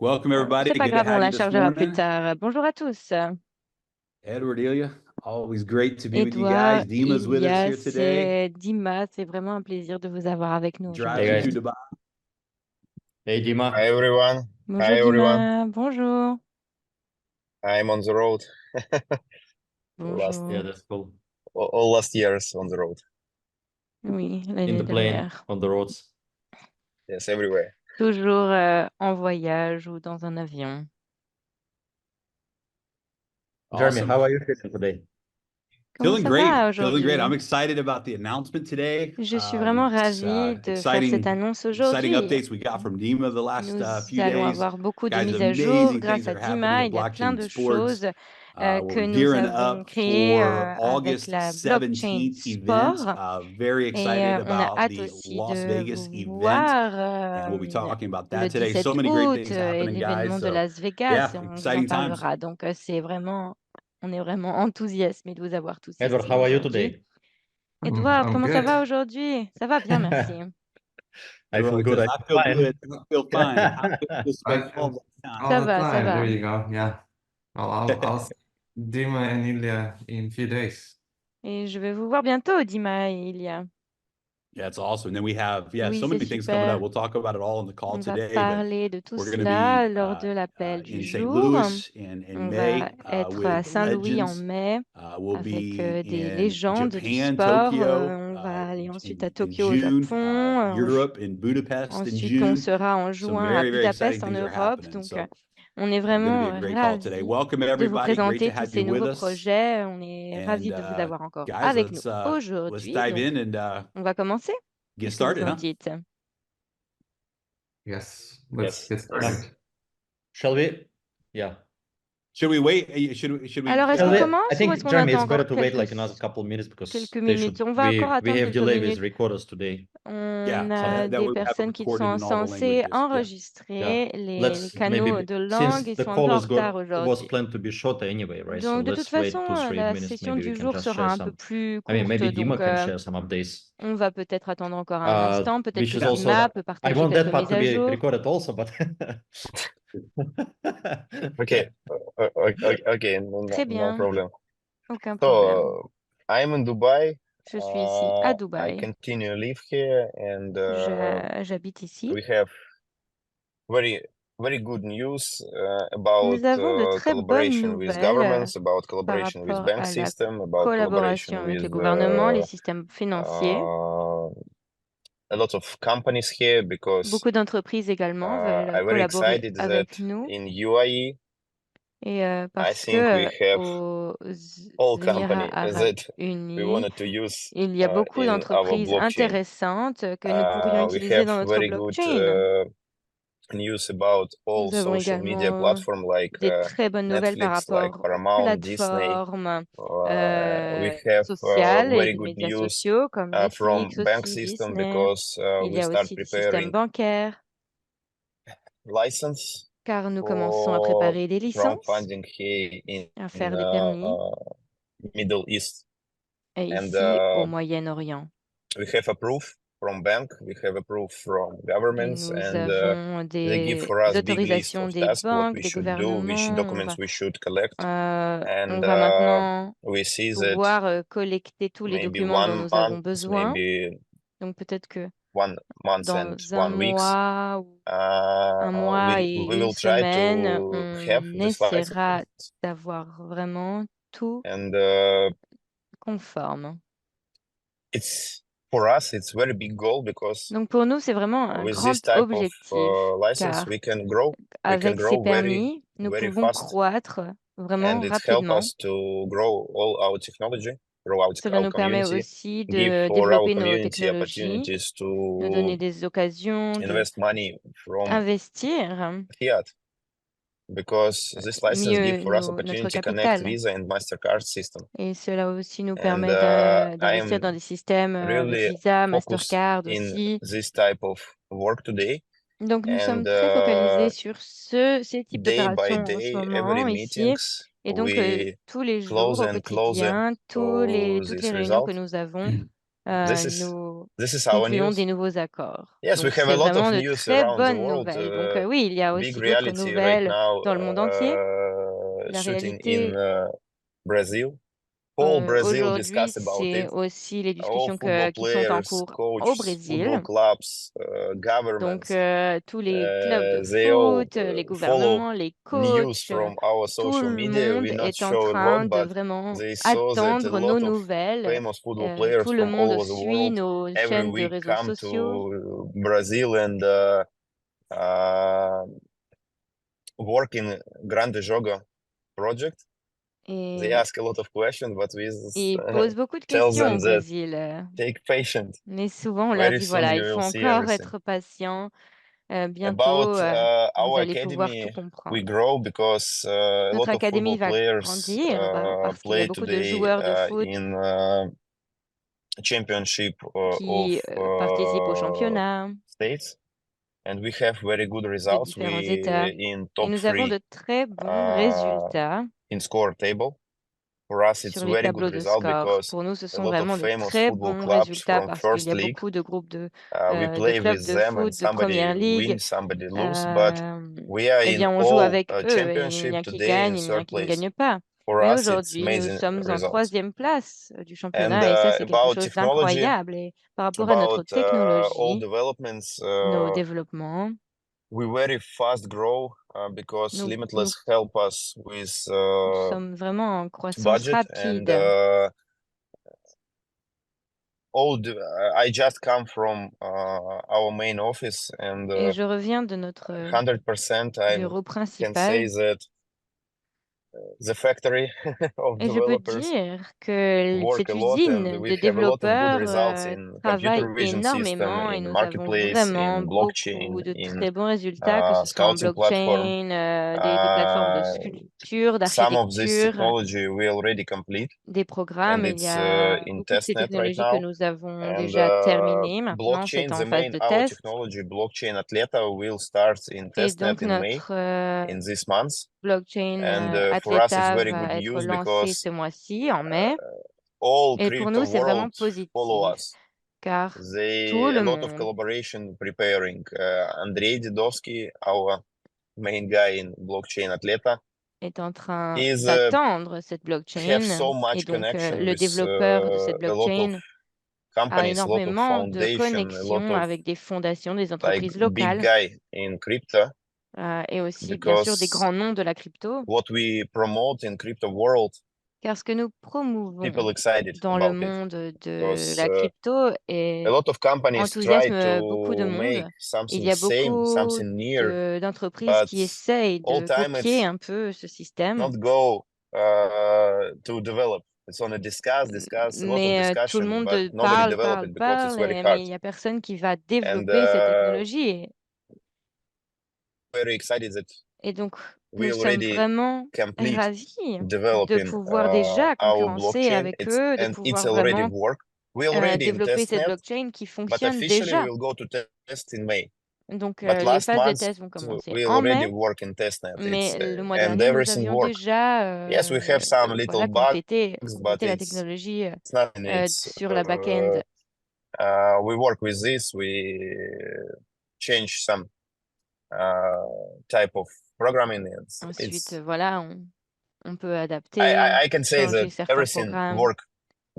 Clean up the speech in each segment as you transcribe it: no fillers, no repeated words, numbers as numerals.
Welcome everybody. C'est pas Good to grave, on have la you this chargera plus morning. tard. Bonjour à tous. Edward, Ilya, always great to be with you Edouard, guys. Dima's with us Ilya, here today. c'est Dima, c'est vraiment un plaisir de vous avoir avec nous Driving aujourd'hui. to Dubai. Hey Dima. Hi everyone. Bonjour Hi everyone. Dima, bonjour. I'm on the road. Bonjour. Yeah, that's cool. All last years on the road. Oui, In l'année the plane, dernière. on the roads. Yes, everywhere. Toujours en voyage ou dans un avion. Jeremy, Awesome. how are you feeling today? Comment Feeling ça great. va Feeling great. I'm aujourd'hui? excited about the announcement today. Je suis vraiment It's, ravie de faire cette exciting annonce exciting aujourd'hui. updates we got from Dima the last Nous few allons days. avoir beaucoup de Guys, mises à jour amazing grâce things à are happening Dima. in Il y a plein blockchain de sports. choses We're que nous gearing avons up créées for avec August la blockchain 17th event. sport. Very Et excited on a about hâte the aussi Las de Vegas vous event, voir and we'll be talking about le that today. 17 So many great août things et happening, l'événement guys. de So, Las Vegas. yeah, Et on vous en exciting times. parlera. Donc, c'est vraiment, on est vraiment enthousiasmés de vous avoir tous Edward, ici how are you aujourd'hui. today? Edouard, I'm comment ça good. va aujourd'hui? Ça va bien, merci. I feel Everyone good. says, I I feel feel good. I feel fine. I feel this way I all feel the time. all Ça the va, ça time. va. There you go. Yeah. I'll see Dima and Ilya in few days. Et je vais vous voir bientôt, Dima et Ilia. Yeah, it's awesome. And then we have, Oui, so c'est many things coming up. super. We'll talk about it all in the call On va today, but parler de tout we're going to cela be lors de l'appel du in St. jour. Louis in On May va être à with Saint-Louis en Legends. mai We'll avec be des in légendes du Japan, sport. Tokyo, On va aller ensuite à in Tokyo au June, Japon. Europe in Budapest in Ensuite, on June. sera en Some juin à very, very exciting Budapest en things are Europe. happening. Donc, So on est going to be vraiment a great call today. ravis Welcome de vous everybody. Great présenter to tous have ces you with nouveaux us. projets. On est And ravis de vous avoir encore guys, avec nous let's aujourd'hui. dive Donc, in and on va commencer. get Qu'est-ce que vous started, en huh? dites? Yes. Let's Yes. get started. Shall we? Yeah. Should we wait? Should we? Alors, est-ce Shall qu'on we? commence I ou think, est-ce qu'on Jeremy, attend it's better encore to wait like another couple minutes because quelques they minutes? should, On va encore we attendre have quelques delay minutes. with recorders today. On Yeah, so a that des way we have it personnes qui recorded sont in all the censées languages. Yeah. enregistrer Yeah. les Let's canaux maybe, de since langue. Ils the sont un peu call en is retard was aujourd'hui. planned to be shorter anyway, right? So Donc, de toute let's wait façon, 2-3 la minutes. session Maybe we du can jour just sera share un peu some. plus I mean, maybe courte. Dima Donc, can share some updates. on va peut-être attendre encore un instant. Peut-être Which que is also, Dima peut I partager want that quelques part mises to à be jour. recorded also, but Okay. Okay. Très No bien, problem. aucun problème. So I'm in Dubai. Je suis ici à I Dubaï. continue to live here, and J'habite ici. we have very good news about Nous avons de très bonnes collaboration with nouvelles governments, about par collaboration with rapport bank à la system, about collaboration collaboration avec les with gouvernements, les systèmes financiers. a lot of companies here because Beaucoup d'entreprises également veulent I'm very collaborer excited avec that nous. in UAE, Et I parce think we que have aux all Émirats company arabes that we unis, wanted to use il y a beaucoup in our d'entreprises blockchain. intéressantes que nous pourrions We utiliser have dans notre very good blockchain. news about all Nous avons social media également platform like des très bonnes nouvelles par Netflix, like rapport aux Paramount, Disney. plateformes We have sociales et very des good médias news sociaux comme from Netflix bank aussi, system Disney. because Il we y a start aussi du système preparing bancaire, license car nous commençons à préparer des licences, crowdfunding here à in faire des permis, Middle East. et And ici au Moyen-Orient. we have a proof from bank, we have a proof from Et governments, nous and avons they give des for us big list autorisations of des tasks, what banques, we des should do, which gouvernements. documents we should collect, On and va maintenant we see that pouvoir collecter tous les maybe documents dont 1 nous avons month, besoin. maybe Donc peut-être que 1 month and dans un 1 week, mois ou un mois et we une will try semaine, to have on this essaiera license. d'avoir vraiment tout And conforme. for us, it's very big goal because Donc pour nous, c'est vraiment un with grand this type of objectif, license, car we can grow avec ces very, permis, nous very pouvons fast, croître vraiment and it helps rapidement. us to grow all our technology, grow our Cela nous permet community, aussi give de for our développer nos community technologies, opportunities nous donner to des occasions invest money from d'investir fiat, because this license give mieux for us notre opportunity to connect capital. Visa and Mastercard system. Et cela aussi nous And permet d'investir I'm dans des systèmes avec really Visa, focused Mastercard in aussi. this type of work today. Donc nous sommes And très focalisés sur ces types day by d'opérations en ce day, moment every ici. meetings, Et donc we tous les jours, closer au and closer quotidien, to toutes this les réunions que result. nous avons This is nous this is our concluons news. des nouveaux accords. Yes, we Donc, have a c'est lot of vraiment de news très around the bonnes world. nouvelles. Donc, oui, il y a Big aussi d'autres reality right nouvelles now, dans le monde entier. La shooting réalité, in Brazil. Whole Brazil aujourd'hui, discuss about c'est it. aussi les All discussions football qui sont en players, cours au coaches, Brésil. football clubs, Donc, governments, tous les clubs de they all foot, les follow gouvernements, les news coachs, from our tout social le media. monde We not est en show a train lot, de but vraiment they saw that a attendre nos lot of nouvelles. famous football players Tout le from all monde over the suit world nos every chaînes de week réseaux come sociaux to Brazil and work in Grande Jogo project. They et ask a lot of questions, but we ils posent beaucoup de tell questions them au that Brésil. take patience. Mais souvent, on leur Very dit, soon voilà, you il faut will see encore everything. être patient. About Bientôt, vous our allez pouvoir tout academy, we comprendre. grow because a Notre lot of académie football va players grandir parce qu'il y a play beaucoup de today joueurs de foot in championship qui of participent au championnat states, and we have very good de results. différents We États. in Et top nous avons 3 de très bons résultats in score table. For us, it's sur les very good tableaux de result score. because Pour nous, ce a sont lot of vraiment de famous très football bons clubs résultats from parce qu'il first y a league. beaucoup de groupes We de play clubs with de them and foot de somebody première ligue. win, somebody lose, but we are Eh in bien, on joue all avec eux. Et il n'y championship a qui today gagne, in il n'y a third qui ne place. gagne pas. For Mais us, it's aujourd'hui, nous amazing sommes en results. 3e place du And championnat et ça, c'est quelque about chose technology, d'incroyable. Et par rapport à notre about all technologie, developments, nos développements, we very fast grow because nous Limitless help us with sommes vraiment en croissance budget and rapide. I just come from our main office and Et je reviens de notre 100% I bureau can say principal. that the factory of Et je peux developers dire que work cette a lot and usine we de have a lot of good développeurs results in travaille computer vision system, énormément et in nous avons marketplace, vraiment in blockchain, beaucoup de in très bons résultats, que ce soit en scouting platform. blockchain, des plateformes de sculpture, Some of this d'architecture, technology we already complete des programmes. and Il y it's a in beaucoup de ces testnet right technologies que now. nous avons And déjà terminées. Maintenant, blockchain, c'est en the phase main de our test. technology, blockchain Atleta, will start in Et testnet donc, in May notre in this month. blockchain And for us, it's Atleta very va good être news lancé because ce mois-ci, en mai. all Et pour crypto nous, c'est vraiment world follow positif, us. car They tout le a lot of monde collaboration preparing. Andrei Didovsky, our main guy in blockchain Atleta, est en train is d'attendre cette have blockchain. so Et much donc, connection le with développeur de cette a lot of blockchain a companies, a lot of énormément de foundation, a lot connexions of avec des fondations, des like entreprises big locales, guy in crypto. et aussi, bien sûr, des Because grands noms de la crypto. what we promote in crypto world, Car ce que nous people promouvons excited dans le about it. monde de Because la crypto a lot of companies try enthousiasme beaucoup de to make monde. Il something y a same, beaucoup something near, d'entreprises but qui essayent all de time copier it's un peu ce système. not go to develop. It's only discuss, a lot of Mais tout le discussion, monde but nobody parle, develop parle, it because it's parle, very mais hard. il n'y a personne qui va And développer cette technologie. very excited that Et donc, we nous sommes already vraiment complete ravis de developing pouvoir déjà our concurrencer blockchain. avec eux, de And it's pouvoir already vraiment work. We already in développer cette testnet, blockchain qui but fonctionne officially déjà. we'll go to test in May. Donc, But les last phases de month test vont commencer we en already mai, work in testnet. mais le mois And dernier, nous everything avions work. déjà Yes, we have some little voilà, bugs, complété but la it's technologie not. It's sur la back-end. we work with this. We change some type of programming. Ensuite, voilà, on peut adapter, I can say changer that certains everything programmes, work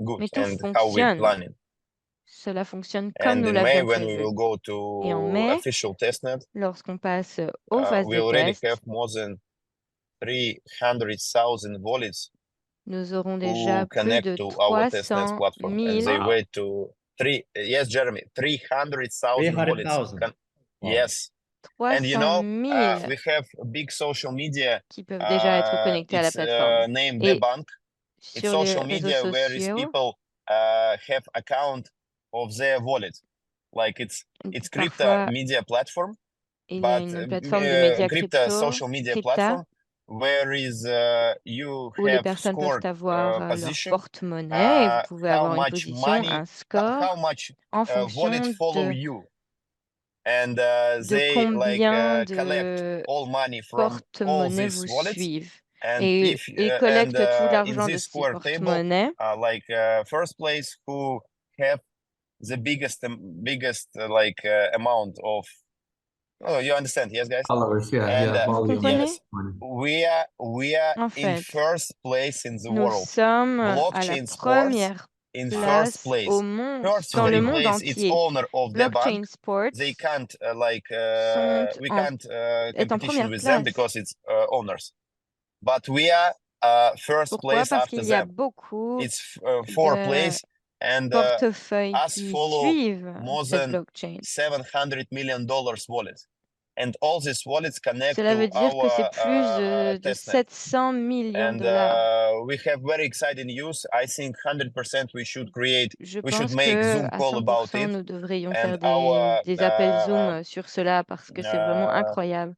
good mais tout and how we fonctionne. plan it. Cela fonctionne comme And nous in May, l'avions when we prévu. will go Et en to mai, official testnet, lorsqu'on passe aux phases we de already test, have more than 300,000 wallets nous aurons who déjà plus connect de to our testnet 300 platform, and 000, they wait to yes, Jeremy, 300,000 wallets. 300,000. Yes, and 300 000 we have a big social media. qui peuvent déjà être connectés à la It's plateforme. named Et Debank. It's sur les social réseaux media where is sociaux, people have account of their wallet, like it's crypto parfois, media platform, il y a but une plateforme de médias crypto crypto, social media Crypta, platform, where is you où les have personnes peuvent scored avoir leur position, porte-monnaie et vous pouvez how avoir une much position, money, un score how much en wallet fonction follow de you, and de they combien collect de all money from all porte-monnaie these vous wallets. suivent. And Et if ils collectent tout l'argent in de this ces square table, porte-monnaies. like first place who have the biggest amount of. Oh, you understand? Yes, guys. Followers, yeah, And, yeah, Vous volume. comprenez? Yes, Money. we are En in fait, first place in the nous world. sommes à la Blockchain sports première in first place place. au monde, First dans le three monde place, it's entier. owner of the bank. Blockchain Sports They can't sont we en- can't est en competition première with them place. because it's owners. But we are first Pourquoi? place Parce after qu'il y a them. beaucoup It's fourth de place, and portefeuilles us qui follow suivent more cette than blockchain. $700 million wallets, and all these wallets connect Cela veut to dire que c'est our plus de testnet. 700 millions And de dollars. we have very exciting news. I think 100% we should Je we should pense make que Zoom à call about 100%, it. nous devrions And faire our des appels Zoom sur cela parce que c'est vraiment incroyable.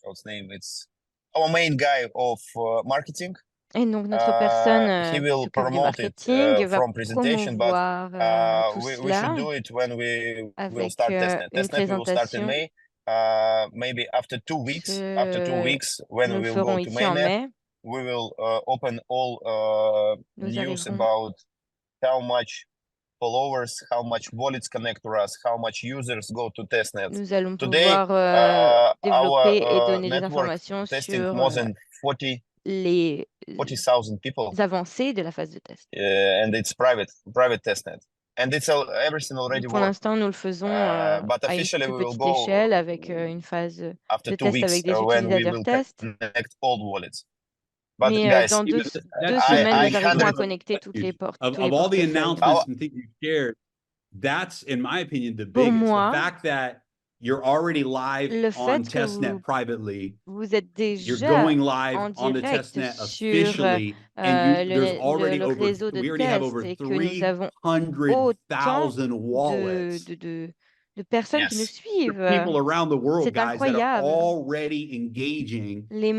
what's name? It's our main guy of marketing. Et donc notre personne He qui will s'occupe du promote it marketing va from presentation, but promouvoir tout we cela should do it when we will avec start testnet. une Testnet we will start in présentation May. Maybe after 2 weeks, when nous we le will ferons go to ici en mainnet, mai. we will open all Nous news arriverons. about how much followers, how much wallets connect to us, how much users go to testnet. Nous allons Today, pouvoir développer et our donner des network informations testing sur more than les 40,000 people, avancées de la phase de test. and it's private testnet, and it's everything already Pour works. l'instant, nous le faisons But à une officially, plus we will petite go échelle avec une phase after de 2 test weeks avec des when we utilisateurs will test. connect all wallets. But Mais guys, dans deux That's- semaines, I nous arriverons à 100 connecter toutes les portes, Of, tous les of all the portefeuilles. announcements and things you shared, that's, in my opinion, the Pour biggest. moi, The fact that you're already live le on fait que testnet vous- privately, Vous êtes you're déjà going live en on the direct testnet sur officially, and there's already le over, réseau de we already have test over et que nous avons 300,000 wallets. de personnes qui nous Yes. suivent. People around the world, C'est guys, that are incroyable. already engaging Les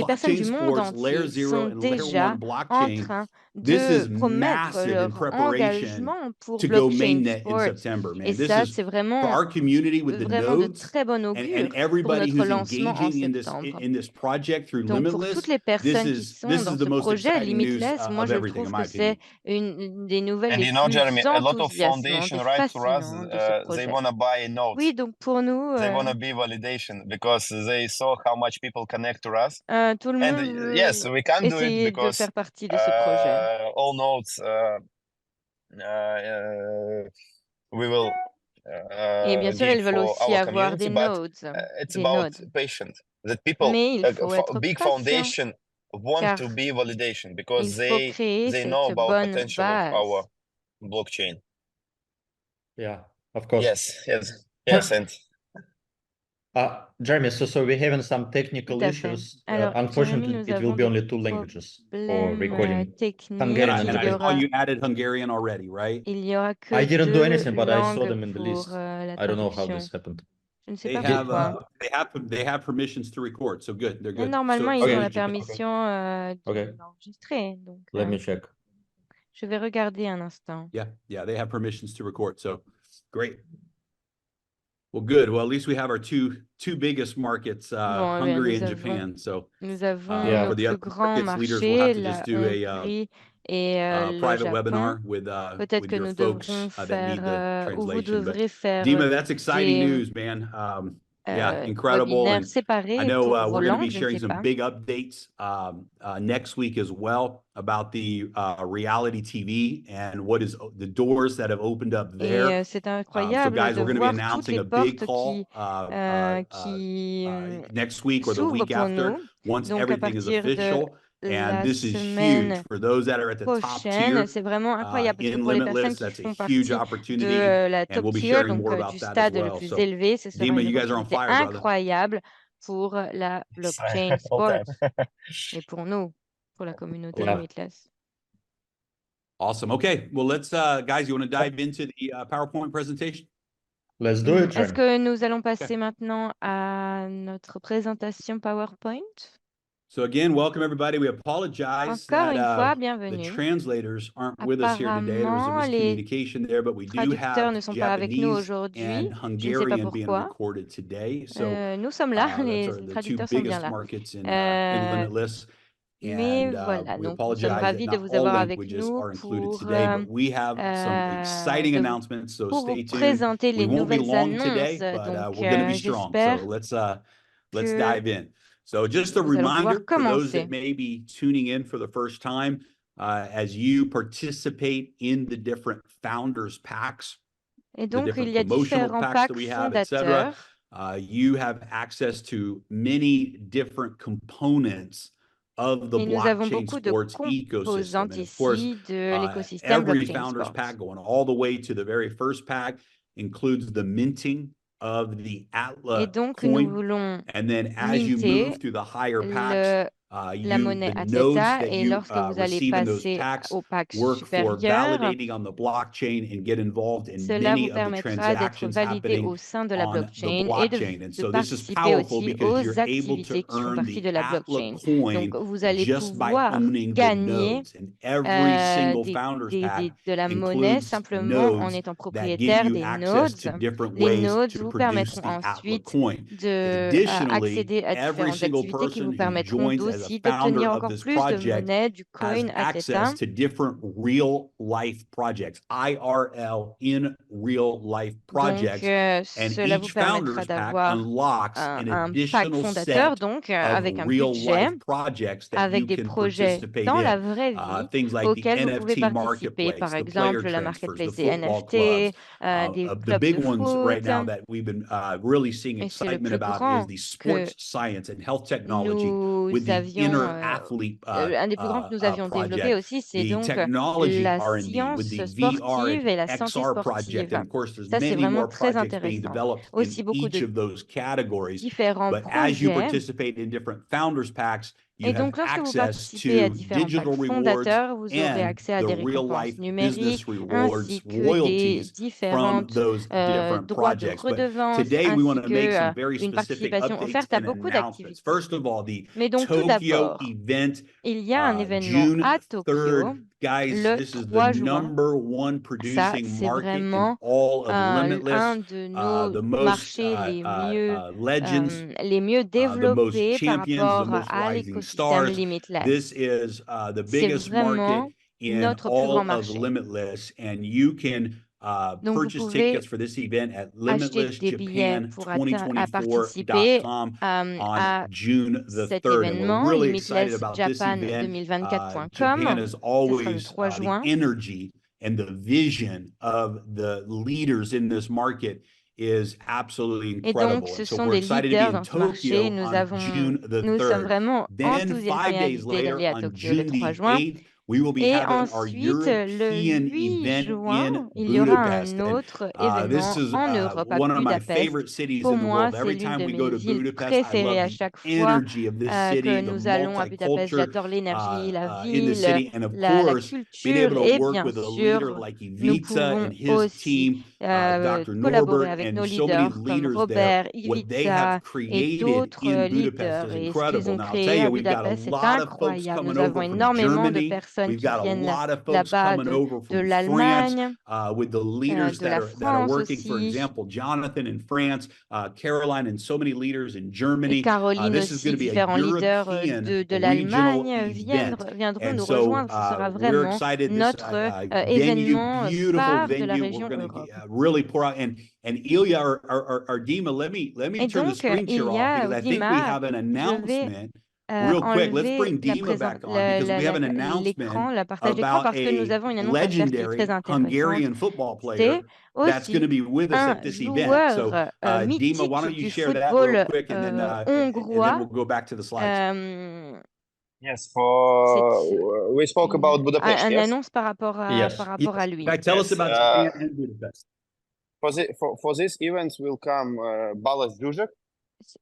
personnes du monde entier sont déjà en train This is de promettre massive in leur preparation engagement pour to go Blockchain mainnet in Sports. September, man. Et This ça, is c'est for vraiment, our community with the vraiment de nodes très bon augure and pour everybody notre who's lancement en engaging septembre. in this project through Donc, pour Limitless. toutes les personnes qui sont This dans is ce the most projet exciting news Limitless, moi, of je everything, in trouve my que c'est opinion. une des nouvelles And les you know, plus Jeremy, a lot of enthousiasmantes foundation et right for us, fascinantes de ce they projet. wanna buy nodes. Oui, donc pour nous, They wanna be validation because they saw how much people connect to us. tout le And monde veut yes, we can do it essayer de because faire partie de ce projet. all nodes we will Et bien sûr, give ils veulent for aussi our avoir des community, but nodes, it's des about nodes. patient. That people, Mais il faut être big patient, foundation want car to be validation il because faut créer they know cette about bonne potential of base. our blockchain. Yeah, of course. Yes, and Jeremy, so we're having some technical Tout à fait. issues. Alors, Unfortunately, Jérémy, nous it will avons be des only 2 languages for problèmes recording. techniques. Hungarian And and Il y I saw aura, you added Hungarian already, right? il y aura que I didn't do deux anything, but I saw langues them in the pour list. la I don't know how traduction. this happened. Je ne sais They pas have pourquoi. they have permissions to record, so good. They're Mais good. normalement, ils Okay. ont la permission Okay. d'enregistrer. Donc, Let me check. je vais regarder un instant. Yeah, they have permissions to record, so great. Well, good. Well, at least we have our two biggest markets, Bon, Hungary nous and avons- Japan. So Nous avons Yeah. nos for the plus other grands markets, leaders will have marchés, to la just do a Hongrie et le private Japon. webinar with Peut-être que your nous folks devrons that need the faire, ou vous translation. But devrez faire Dima, that's exciting des news, man. Yeah, incredible. webinaires And séparés I know pour we're vos going to langues, be je ne sharing sais some pas. big updates next week as well about the reality TV and what is the doors that have opened up there. Et c'est So incroyable guys, de we're going to be voir toutes announcing les a big portes call qui next week or the s'ouvrent week pour after nous. once Donc, à everything is partir de official. la And this is huge semaine for those that are at the top prochaine, tier c'est vraiment incroyable parce que in pour les personnes Limitless. qui That's font a huge partie opportunity. de la And top we'll be tier, sharing donc more about du that as stade le well. plus So, élevé, ce sera Dima, une you guys are on opportunité fire, brother. incroyable pour la blockchain all sport time. et pour nous, pour la communauté Yeah. Limitless. Awesome. Okay. Well, let's, guys, you want to dive into the PowerPoint presentation? Let's do it, Est-ce Jeremy. que nous allons passer maintenant à notre présentation PowerPoint? So again, welcome everybody. We apologize Encore une fois, that the bienvenue. translators aren't with us here today. There was a Apparemment, les miscommunication there, but we do traducteurs ne have sont pas avec nous Japanese aujourd'hui. and Je ne sais pas Hungarian being pourquoi. recorded today. So Nous sommes là, that's les the two traducteurs sont bien biggest là. markets in Euh, Limitless. Mais And voilà, we donc nous sommes apologize that ravis de not vous all avoir avec languages nous are included pour, today, but we have some exciting de vous announcements, so pour vous stay tuned. présenter We les won't be nouvelles long today, annonces. but Donc, we're going to be strong. j'espère So let's que dive in. So just a nous allons pouvoir reminder for those commencer. that may be tuning in for the first time, as you participate in the different founders packs, Et the donc, different il y a promotional différents packs packs that we have, etc. fondateurs. You have access to many different components of the Et nous avons blockchain beaucoup de sports ecosystem. composantes And of course, ici de l'écosystème every blockchain founders sports. pack going all the way to the very first pack includes the minting of the Et Atlas donc, nous coin. voulons And then as you minter move through the higher packs, la monnaie the nodes Atleta, that et you lorsque vous allez receive in those passer packs au pack work for supérieur, validating on the blockchain and get involved in cela many vous of the permettra d'être transactions validé happening au sein de la on the blockchain et blockchain. And so this is participer powerful aussi because aux you're able activités to qui font earn partie the de la Atlas blockchain. coin Donc, vous allez just by pouvoir owning the gagner nodes. And every single founders pack de la monnaie includes simplement en nodes étant that give propriétaire you des access to nodes. different Les ways nodes to vous produce permettront the Atlas ensuite coin. de Additionally, accéder à every différentes single activités qui vous person who permettront joins as a aussi founder d'obtenir of encore this plus de project monnaie du has coin access Atleta. to different real life projects, IRL, in real life Donc, projects. And cela vous each permettra founders pack d'avoir unlocks an un pack additional fondateur, set donc of avec un real budget, life projects that avec you des can projets participate dans la in. vraie vie Things like the auxquels vous pouvez NFT participer, marketplace, par the player exemple la transfers, the marketplace des football clubs. NFT, des The clubs big de ones right foot. now that we've been really seeing Et c'est le excitement plus about is grand the que sports science and health technology with nous the avions, inner athlete un des plus grands que nous avions développé project, aussi, c'est the donc technology la R&D with science the VR sportive et la and santé XR project. sportive. And of course, there's Ça, c'est many vraiment more très projects being intéressant. developed in Aussi beaucoup each de of those categories. différents But as you projets. participate in different founders packs, you Et have donc, lorsque vous access participez à to différents digital packs rewards fondateurs, vous aurez and accès à the des real récompenses life numériques business rewards, ainsi que des royalties from différentes those different droits de projects. But redevance today we want ainsi to make some que very une specific participation updates offerte à and beaucoup announcements. d'activités. First of all, the Mais donc, tout Tokyo d'abord, event, il y a un événement June à Tokyo 3rd. Guys, le this is 3 the juin. number one Ça, producing c'est market in vraiment all of Limitless. un de nos The most marchés legends, les mieux the most développés par champions, the rapport most à rising l'écosystème stars. Limitless. This is the C'est biggest vraiment market in notre plus grand all of marché. Limitless, and you can Donc, vous purchase pouvez tickets for this event at acheter des billets pour participer limitlessjapan2024.com on à June the cet 3rd. And we're événement, really excited about this event. limitlessjapan2024.com. Japan is Ce sera le always 3 juin. the energy and the vision of the leaders in this market is absolutely Et incredible. donc, ce And so sont we're des excited to be leaders in dans ce marché. Tokyo on June the Nous sommes 3rd. vraiment Then 5 enthousiasmés et days invités d'aller later, à on Tokyo le June 3 the juin. 8th, we will be Et having our ensuite, le European 8 event juin, in il y aura Budapest. un autre And this événement is en Europe, à one of my Budapest. favorite cities Pour in the moi, world. c'est Every l'une time de we go mes to villes Budapest, I préférées. À love the chaque fois energy of this que city, the nous allons à Budapest, multiculture j'adore l'énergie, la in the ville, city, and of la course, being able culture. to Et work bien with a leader sûr, like nous Ivica pouvons and his aussi team, Dr. collaborer Norbert, avec nos and so many leaders comme leaders there. Robert, What they Ivica have et created d'autres in Budapest leaders. is Et ce qu'ils incredible. ont Now, I'll tell créé you, à we've got a Budapest, c'est lot of folks incroyable. coming Nous avons over from énormément de Germany. personnes We've qui got a viennent lot of folks là-bas coming over de from France l'Allemagne, with the leaders de la that are France working. For aussi. example, Jonathan in France, Caroline, and so many leaders in Germany. Et Caroline This is aussi, going to be a différents leaders European de regional l'Allemagne event. viendront And nous so rejoindre. Ce sera we're vraiment excited. This notre venue, événement beautiful phare de la venue. région We're going to Europe. really pour out. And Ilya or Dima, let me Et turn the donc, screen share off Ilya because ou I think we Dima, have an je vais announcement. Real quick, let's enlever bring la Dima back on because we have an announcement le partage d'écran about parce que nous avons une annonce à faire qui est legendary très intéressante. Hungarian football C'est player that's going to aussi be with us un at this event. So, joueur Dima, mythique why don't you du share that real football quick and then hongrois. we'll go back to the slides. Yes, we spoke about Budapest, Une yes? annonce par rapport à, Yes. par rapport à lui. Right, tell us Yes, about Japan and Budapest. For this event will come Balázs Zsuzsak.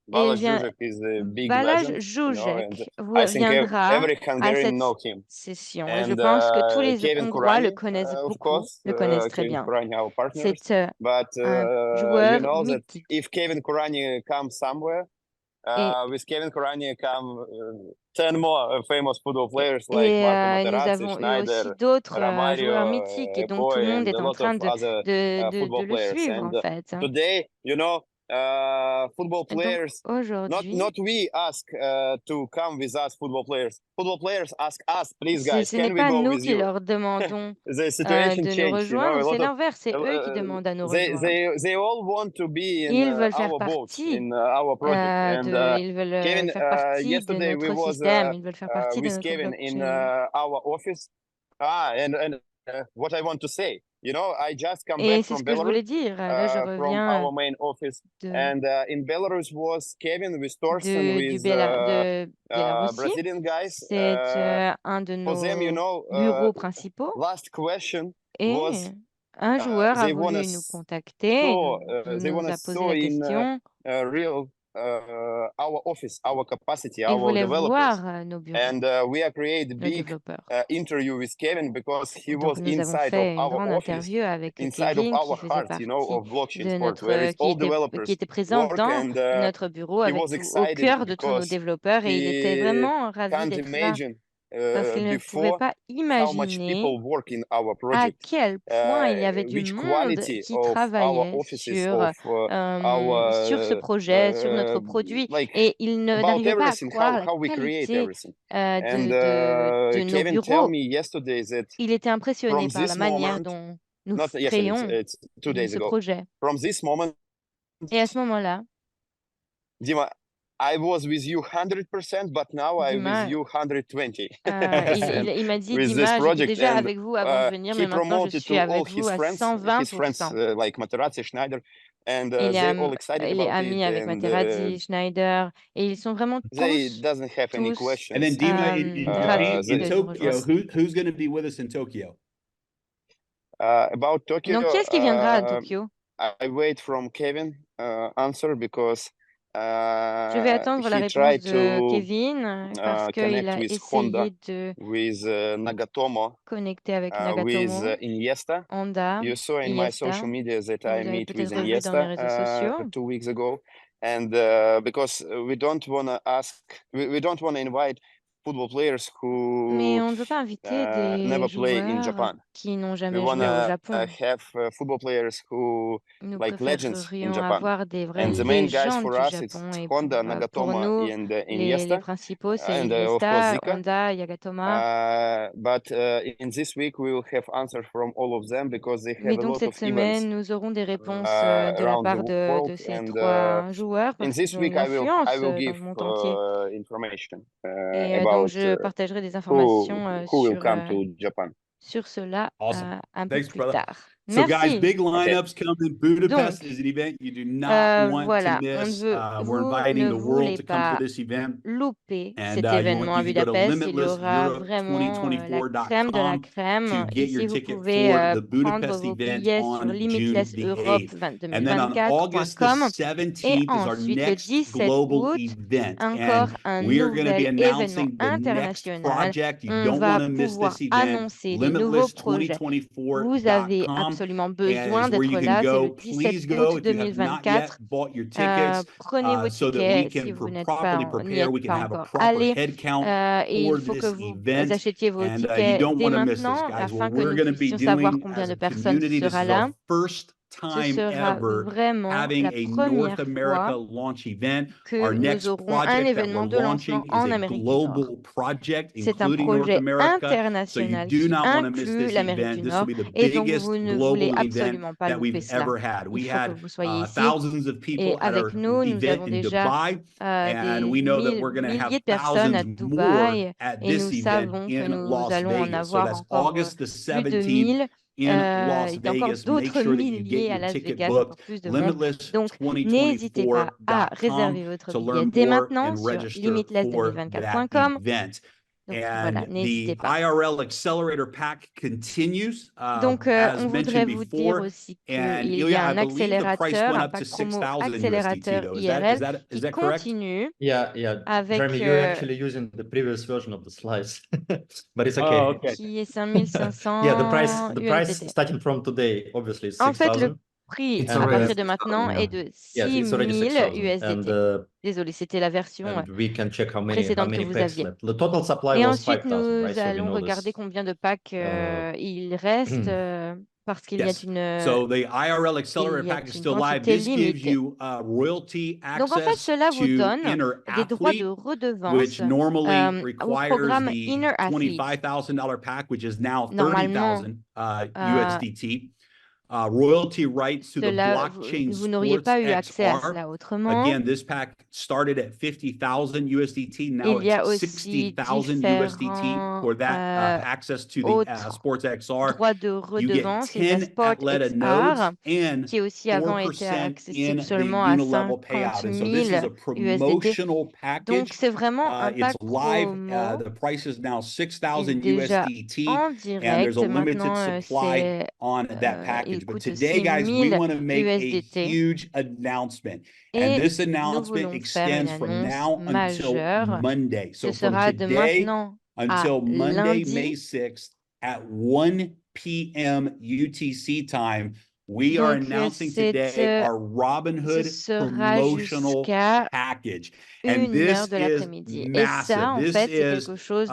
Et Balázs vient, Zsuzsak is a big Balázs legend, Zsuzsak I think viendra every à Hungarian cette know him. session. Et je pense que tous les Kevin Hongrois le Kurani, connaissent of beaucoup, course, le connaissent très Kevin bien. Kurani, our partners. C'est But un you joueur know that mythique. if Kevin Kurani comes somewhere, with Kevin Kurani come 10 more famous football players like Marco Nous Materazzi, avons eu aussi Schneider, d'autres Romario, joueurs mythiques et donc tout Epoi, le monde and est a en lot train of other de football le players. suivre And en fait. today, you know, football Donc players. aujourd'hui, Not we ask to come with us, football players. Football players ask us, please guys, ce n'est can we pas go nous with qui you? leur demandons The situation de nous changed, you know, rejoindre, a c'est lot of l'inverse, c'est eux qui demandent à nous they rejoindre. they all want to be in Ils veulent faire our boat, partie in our project. And ils veulent Kevin, faire partie de yesterday we notre was système, ils veulent faire partie de with notre Kevin in blockchain. our office. And what I want to say, you know, I just come Et back c'est from ce que je Belarus, voulais dire. Là, je from reviens our main office. de, And in Belarus was Kevin with Torsten, du with Biélorussie. Brazilian guys. C'est un de For them, you nos know, bureaux principaux. last question Et was un joueur a they wanna voulu nous contacter, they nous wanna a posé saw la in question. real our office, our capacity, Il our voulait developers. voir nos bureaux, And we are create nos big développeurs. interview with Kevin because he Donc was nous avons inside of fait une our grande office, interview avec inside of Kevin qui our faisait heart, you know, partie of blockchain de sport, where it's qui all était, developers qui était présent work. dans And notre bureau he avec was au excited cœur de tous nos because développeurs et il était he vraiment ravi can't d'être là imagine parce qu'il ne pouvait before pas how much imaginer people work in our à project, quel point il y avait du which monde quality qui of our travaillait offices, sur, of sur ce our projet, sur notre produit, like et il about n'arrivait pas à everything, croire la how we create qualité everything. de And nos Kevin tell bureaux. me yesterday that Il était impressionné from par la this manière moment, dont nous not yesterday, créons it's 2 days ce ago. projet. From this moment, Et à ce moment-là, Dima, I was with you 100%, but now I'm with Dima, you 120%. il m'a dit, with this Dima, j'étais project. déjà And avec vous avant de venir, mais he maintenant je promoted suis to all avec his vous à friends, 120%. like Materazzi, Schneider, and Il est, they all excited il est about ami it. avec And Materazzi, Schneider, et ils sont vraiment they tous doesn't have any tous questions. And then Dima, in ravis Japan, in de nous Tokyo, rejoindre. who's going to be with us in Tokyo? About Tokyo, Donc, qui est-ce qui viendra à Tokyo? I wait from Kevin answer because Je vais attendre la he réponse tried de to Kevin parce qu'il connect a with Honda, essayé de with Nagatomo, connecter avec with Nagatomo, Iniesta. Honda, You saw in my social Iniesta. media that Vous I avez meet with peut-être vu dans mes Iniesta réseaux sociaux. 2 weeks ago, and because we don't want to invite football players Mais who on ne veut pas inviter never des play in joueurs Japan. qui n'ont We jamais joué au wanna Japon. have football players who Nous like legends in préférerions Japan. avoir des vraies And the main guys légendes for du us, it's Japon. Et Honda, pour Nagatomo, nous, and les Iniesta, principaux, c'est and of course Iniesta, Zika. Honda, Yagatoma. But in this week we will have answers from all of them because they Mais have a donc lot cette of events semaine, nous aurons des réponses de la around part the de world. ces And trois joueurs in parce qu'ils this ont week une I influence will dans give le monde entier. information Et donc about je partagerai des who informations will come to Japan. sur cela Awesome. un peu Thanks, plus brother. tard. So guys, Merci. big lineups coming. Budapest Donc, is an event you do not want voilà, to on ne miss. veut, We're vous inviting ne the voulez world to come for pas this event. louper And cet you événement à can go to Budapest. Il y aura vraiment la crème de la limitless2024.com crème. to get Ici, your vous ticket pouvez for the prendre Budapest vos event billets sur on June the 8th. And then on August the 17europe.com. Et 17th is our ensuite, le next 17 global août, event. encore And un we are going to be nouvel événement announcing the next international. project. You On don't va want to miss pouvoir this event. annoncer les nouveaux projets. Vous avez Limitless2024.com absolument besoin is where you d'être can là. C'est le go. 17 Please go août if you have not 2024. yet bought your tickets. Prenez vos So that we tickets si can vous n'êtes properly pas, n'y prepare, we êtes can pas have a encore proper allé. head count Et for il faut que this vous event. achetiez vos And you tickets don't dès want to miss this, maintenant guys. afin What que we're nous going to be puissions savoir doing combien as de a personnes community, this sera is là. our first Ce time sera ever vraiment having la a North première America fois launch event. que Our nous next aurons un project that événement we're de lancement launching is en a Amérique du Nord. global project, C'est un including North projet America. So you international do qui not want to miss inclut this l'Amérique event. du This will Nord be the et donc biggest vous ne voulez global event absolument pas that louper we've cela. ever had. Il We faut que had vous soyez ici. thousands of Et people at our avec nous, nous event avons in déjà Dubai, and des we know that we're going to milliers have de personnes à thousands more Dubaï at et this nous event savons que in nous Las allons en Vegas. So avoir that's encore August the plus de 17th 1000. in Las Il y a encore Vegas. Make d'autres sure that you get milliers à your Las ticket Vegas, booked. encore plus de monde. Donc, n'hésitez pas à réserver votre to billet learn dès more maintenant and sur register for that limitless2024.com. event. Donc voilà, And n'hésitez the pas. IRL Accelerator Pack continues, Donc, as on voudrait mentioned vous dire before. aussi And qu'il y Ilya, a I un believe the price accélérateur, went un up to pack promo 6,000 USDT, accélérateur though. IRL Is qui that correct? continue Yeah. avec Jeremy, you're actually using the previous version of the slides, but it's okay. Oh, okay. qui est 5500 Yeah, the price USDT. starting from today, obviously, is En fait, 6,000. le prix It's à already partir de maintenant yeah. est de Yes, it's already 6000 6,000. USDT. Désolé, c'était la version And we can check how many précédente que vous packs aviez. left. The total supply Et was ensuite, 5,000, nous right? So we allons know regarder this. combien de packs il reste. parce qu'il y a Yes. une, So the IRL Accelerator il y a pack is une still live. quantité This gives limitée. you royalty Donc en fait, access cela vous to donne Inner des droits de Athlete, redevance which normally au requires programme the Inner Athlete. $25,000 pack, which is now Normalement, 30,000 USDT. Royalty rights to the cela, blockchain vous n'auriez sports pas eu accès à XR. cela autrement. Again, this pack started at 50,000 USDT. Now Il y a it's aussi 60,000 USDT différents for that access to the autres Sports XR. droits de You get redevance. Il y a 10 Sport Athleta XR, nodes and qui aussi avant était 4% accessible in the seulement à unilevel 50 payout. And so 000 this is a USDT. promotional Donc, package. c'est vraiment un pack It's live. promo The price is now qui est 6,000 déjà USDT. en And direct. there's a limited Maintenant, supply on that il package. But coûte today, guys, we 6 000 want to make a USDT. huge announcement. And Et this nous announcement voulons faire une extends from annonce now until majeure. Monday. So Ce from sera de today maintenant à until Monday, May lundi. 6th at 1 p.m. UTC time, we are Donc, announcing c'est, today our ce Robinhood sera promotional jusqu'à package. And 1 this heure de is l'après-midi. Et massive. ça, en This fait, c'est is quelque chose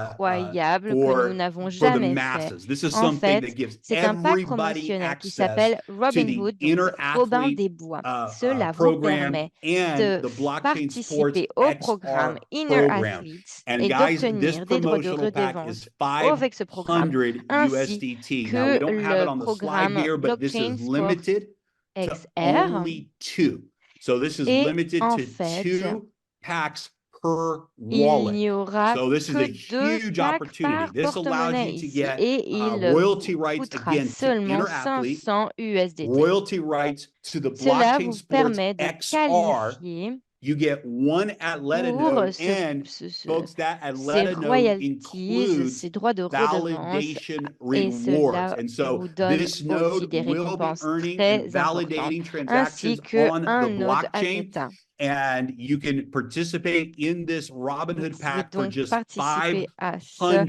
d'incroyable que for nous n'avons the jamais fait. masses. This is En something fait, that gives c'est un pack everybody promotionnel qui access s'appelle to the Robinhood, Inner donc Robin Athlete des Bois. Cela vous program permet and de the Blockchain Sports participer au programme XR Inner program. Athletes And et guys, this d'obtenir des droits de promotional pack redevance is avec ce programme, 500 ainsi USDT. Now, we que don't have it le on the slide programme here, but this Blockchain is Sports limited to XR. only 2. So this is Et limited en to fait, 2 packs per il wallet. n'y aura So this is a que 2 huge packs opportunity. par This allows porte-monnaie you to ici get et il royalty vous rights coûtera again to seulement Inner Athlete, 500 USDT. royalty rights to the Cela Blockchain vous Sports permet de XR. qualifier You get 1 Athleta pour node, and folks, that ces Athleta node royalties, includes ces droits de redevance, validation et rewards. cela And so vous donne this aussi node des will be récompenses earning très and importantes, validating ainsi transactions on the qu'un node blockchain. Athleta. And you can participate in this Vous Robinhood pouvez pack for donc just participer à ce 500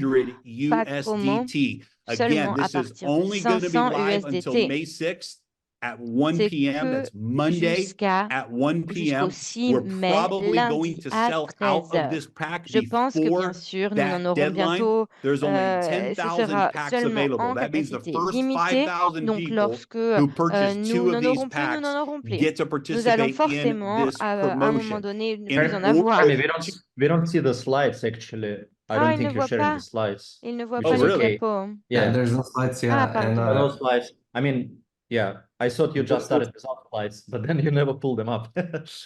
pack promo USDT. Again, seulement à this is partir de only going to be 500 live until USDT. May 6th at 1 C'est p.m. que That's Monday jusqu'à at 1 p.m. jusqu'au 6 We're mai, probably going lundi to à sell out 13 of this heures. pack Je pense que bien before sûr, nous that n'en aurons deadline. bientôt, There's only ce 10,000 sera packs seulement available. en That means the capacité first limitée. 5,000 Donc, people lorsque who purchase nous 2 of n'en these aurons plus, nous packs n'en aurons plus. get to Nous allons participate in forcément, this à un moment promotion. donné, ne In plus en order avoir. I mean, we don't see the slides actually. I Ah, don't il ne think you're voit sharing pas. the slides. Il ne voit Which pas Oh, is le really? okay. diapo. Yeah. There's no slides, Ah, yeah. pardon. And No slides. I mean, yeah, I thought you just started without slides, but then you never pulled them up.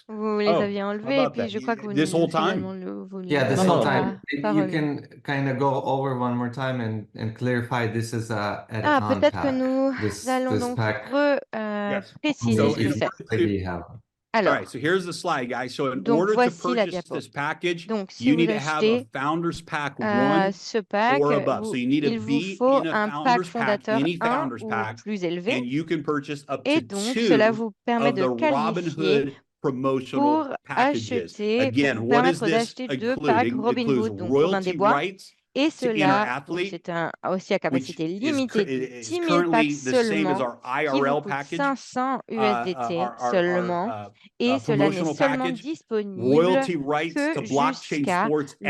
Vous les Oh, aviez how enlevés et about puis that? je crois que vous This ne, whole finalement time? vous ne yeah, les this avez No, whole no, time, pas you remis. can kind of go over one more time and clarify this is a Ah, add-on peut-être que pack. nous This allons this donc pack Yes. préciser So ce que in c'est. order to, already have. all Alors, right, so here's the slide, guys. So in donc order to voici la purchase diapo. this package, Donc, si you vous need to have a achetez founder's pack 1 ce pack, or above. So you need il to vous be faut in a un pack founder's pack, fondateur any 1 founder's ou pack, plus élevé. and you can purchase up Et to donc, cela 2 vous permet of de the qualifier Robinhood promotional pour packages. acheter, pour Again, vous what is permettre this d'acheter 2 packs including? It includes Robinhood, donc Robin des royalty Bois. rights Et to Inner cela, donc Athlete, c'est aussi à which capacité is, limitée de is 10 000 packs currently the same as seulement, our qui vous IRL coûte package. 500 USDT Our seulement. Et cela n'est promotional seulement package, disponible royalty rights to que Blockchain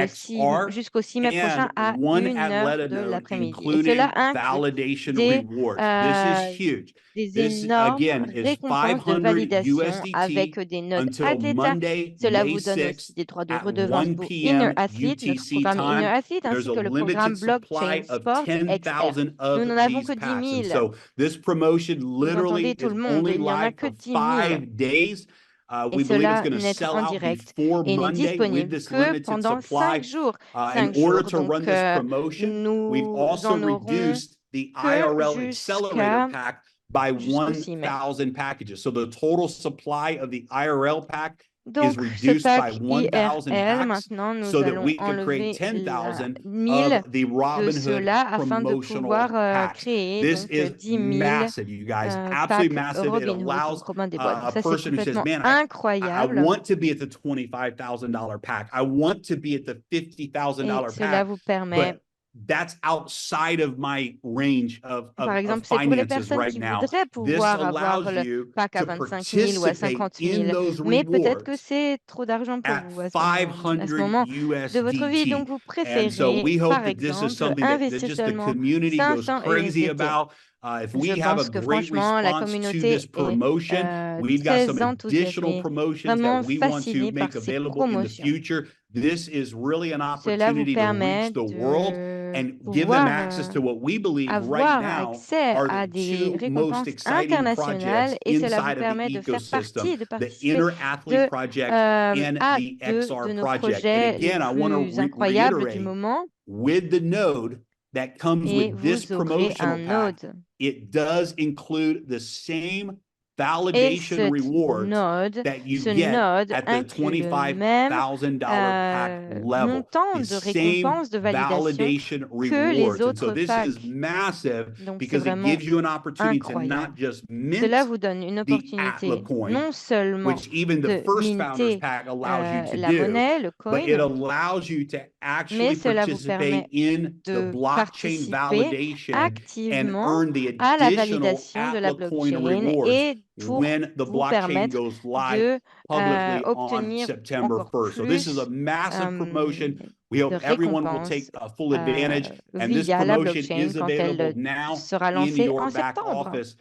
Sports jusqu'au 6 mai prochain XR, à and 1 1 heure Athleta de node, l'après-midi. Et including cela inclut validation des, rewards. This is huge. des This, énormes again, is récompenses de 500 validation USDT avec des nodes until Athleta. Monday, Cela May vous donne 6th aussi des droits de at redevance 1 pour p.m. Inner Athlete, notre UTC programme Inner time. Athlete, There's ainsi a que le limited programme Blockchain supply of Sport XR. 10,000 Nous of n'en avons these que 10 packs. And 000. so this promotion Vous literally entendez tout is le monde, only il n'y en a live que for 10 000. 5 days. Et We believe it's cela going to n'est sell en out direct before et n'est Monday with disponible this que limited pendant supply. 5 jours. In 5 order jours. to Donc, run this promotion, we've nous also en aurons reduced the que IRL Accelerator jusqu'à pack by jusqu'au 6 mai. 1,000 packages. So the total supply of the IRL pack is Donc, ce reduced by pack 1,000 IRL, packs maintenant, nous so that allons we can enlever create 10,000 1000 of the de Robinhood cela afin de promotional pouvoir packs. créer This donc is 10 000 massive, you guys, absolutely packs massive. It Robinhood, allows donc Robin des Bois. Donc a ça, c'est person who says, complètement man, I incroyable. want to be at the $25,000 pack. I want to be at the $50,000 Et cela pack, vous permet, but that's outside of my range of par exemple, c'est pour les finances personnes right qui now. voudraient This pouvoir avoir allows le you pack à to 25 000 ou à participate 50 in 000. those Mais peut-être que rewards c'est trop d'argent pour at vous à ce 500 moment de votre vie. Donc, USDT. vous And so préférez, we par hope that this is exemple, something that investir just the seulement community goes 500 crazy USDT. about. If Je we have a pense que great franchement, la response to communauté this est promotion, we've got très some additional enthousiasmée, promotions vraiment that we want to fascinée make par ces available in the promotions. future. This is really an Cela vous opportunity to reach permet the world de and give them pouvoir access to what we believe right avoir now accès are à the des two most récompenses exciting internationales projects et cela vous inside of the permet de faire ecosystem, partie, de the participer Inner Athlete de, Project and à the deux XR de nos Project. And projets les again, I want to plus incroyables du reiterate, moment with the node that comes et with this vous aurez un promotional pack, node. it does include the same Et validation ce rewards node, that you ce get node at the inclut le même $25,000 pack level. montant The de same récompense de validation validation que les rewards. And so autres this packs. is massive Donc, c'est because it vraiment gives you an opportunity to incroyable. not just Cela mint vous donne une the Atla opportunité coin, non seulement which even the de first Founders minter Pack allows you to la do, monnaie, le but it coin, allows you to actually mais cela vous permet participate in the de blockchain participer validation and activement earn the à la additional validation de la Atla coin blockchain rewards et pour when the vous blockchain permettre goes live de publicly on obtenir September encore 1st. So this is a plus massive promotion. We de hope everyone will take récompenses full advantage. And this via la promotion blockchain is quand available elle now sera in lancée your en back septembre. office.